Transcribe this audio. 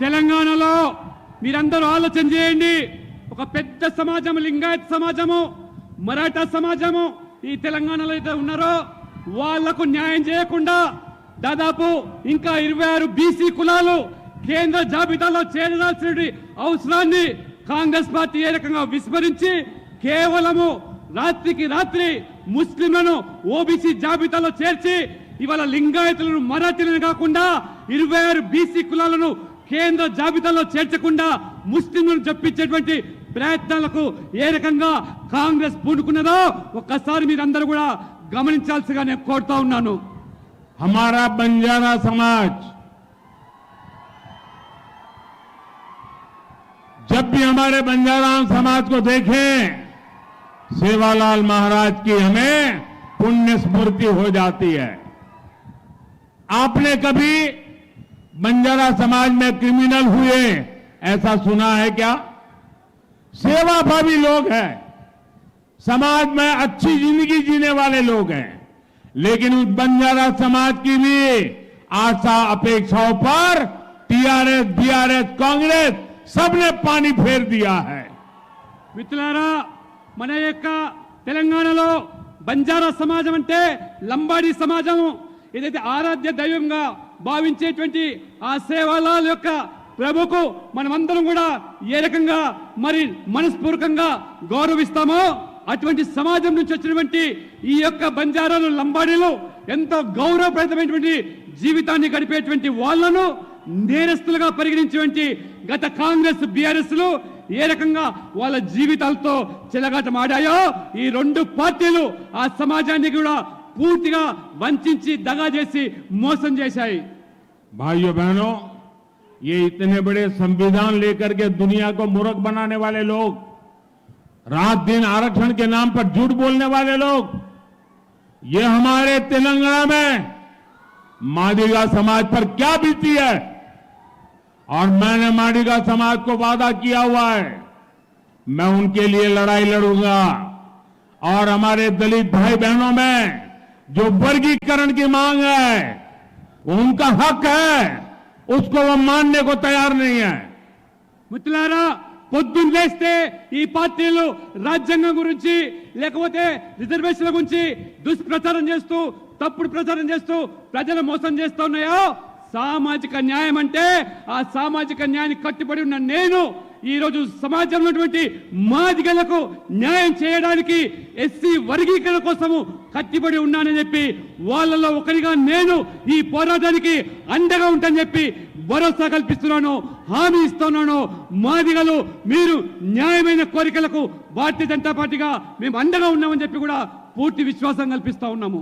తెలంగాణలో మీరందరూ ఆలోచన చేయండి. ఒక పెద్ద సమాజం లింగాయత్ సమాజము, మరాఠా సమాజము ఈ తెలంగాణలో అయితే ఉన్నారో వాళ్లకు న్యాయం చేయకుండా దాదాపు ఇంకా 26 బీసీ కులాలు కేంద్ర జాబితాలో చేరాల్సిన అవసరాన్ని కాంగ్రెస్ పార్టీ ఏ రకంగా విస్మరించి కేవలము రాత్రికి రాత్రి ముస్లింలను ఓబీసీ జాబితాలో చేర్చి ఇవాళ లింగాయతులను మరాఠీలను కాకుండా 26 బీసీ కులాలను కేంద్ర జాబితాలో చేర్చకుండా ముస్లింలను చెప్పించేటువంటి ప్రయత్నాలకు ఏ రకంగా కాంగ్రెస్ పూనుకున్నదో ఒక్కసారి మీరందరూ కూడా గమనించాల్సిగా నేను కోరుతా ఉన్నాను. हमारा बंजारा समाज जब भी हमारे बंजारा समाज को देखें सेवालाल महाराज की हमें पुण्य स्मृति हो जाती है। आपने कभी बंजारा समाज में क्रिमिनल हुए ऐसा सुना है क्या? सेवाभावी लोग हैं, समाज में अच्छी जिंदगी जीने वाले लोग हैं, लेकिन उस बंजारा समाज की भी आशा अपेक्षाओं पर टीआरएस, बीआरएस, कांग्रेस सबने पानी फेर दिया है। మిత్రులారా, మన యొక్క తెలంగాణలో బంజారా సమాజం అంటే లంబాడీ సమాజం, ఏదైతే ఆరాధ్య దైవంగా భావించేటువంటి ఆ సేవాలాల్ యొక్క ప్రభుకు మనమందరం కూడా ఏ రకంగా మరి మనస్పూర్వకంగా గౌరవిస్తామో అటువంటి సమాజం నుంచి వచ్చినటువంటి ఈ యొక్క బంజారాలు లంబాడీలు ఎంతో గౌరవప్రదమైనటువంటి జీవితాన్ని గడిపేటువంటి వాళ్లను నేరస్తులుగా పరిగణించేటువంటి గత కాంగ్రెస్ బీఆర్ఎస్లు ఏ రకంగా వాళ్ళ జీవితాలతో చెలగాటమాడాయో ఈ రెండు పార్టీలు ఆ సమాజాన్ని కూడా పూర్తిగా వంచి దగా చేసి మోసం చేశాయి. भाइयों बहनों, ये इतने बड़े संविधान लेकर के दुनिया को मूर्ख बनाने वाले लोग, रात दिन आरक्षण के नाम पर झूठ बोलने वाले लोग, ये हमारे तेलंगाना में मादिगा समाज पर क्या बीती है। और मैंने मादिगा समाज को वादा किया हुआ है, मैं उनके लिए लड़ाई लड़ूंगा। और हमारे दलित भाई बहनों में जो वर्गीकरण की मांग है उनका हक है, उसको वो मानने को तैयार नहीं है। మిత్రులారా, పొద్దున్న లేస్తే ఈ పార్టీలు రాజ్యాంగం గురించి లేకపోతే రిజర్వేషన్ల గురించి దుష్ప్రచారం చేస్తూ తప్పుడు ప్రచారం చేస్తూ ప్రజలు మోసం చేస్తూ ఉన్నాయో, సామాజిక న్యాయం అంటే ఆ సామాజిక న్యాయాన్ని కట్టుబడి ఉన్న నేను ఈ రోజు సమాజంలో ఉన్నటువంటి మాదిగలకు న్యాయం చేయడానికి ఎస్సీ వర్గీకరణ కోసము కట్టుబడి ఉన్నానని చెప్పి వాళ్ళలో ఒకరిగా నేను ఈ పోరాటానికి అండగా ఉంటానని చెప్పి భరోసా కల్పిస్తున్నాను, హామీ ఇస్తున్నాను. మాదిగలు మీరు న్యాయమైన కోరికలకు భారతీయ జనతా పార్టీగా మేము అండగా ఉన్నామని చెప్పి కూడా పూర్తి విశ్వాసం కల్పిస్తా ఉన్నాము.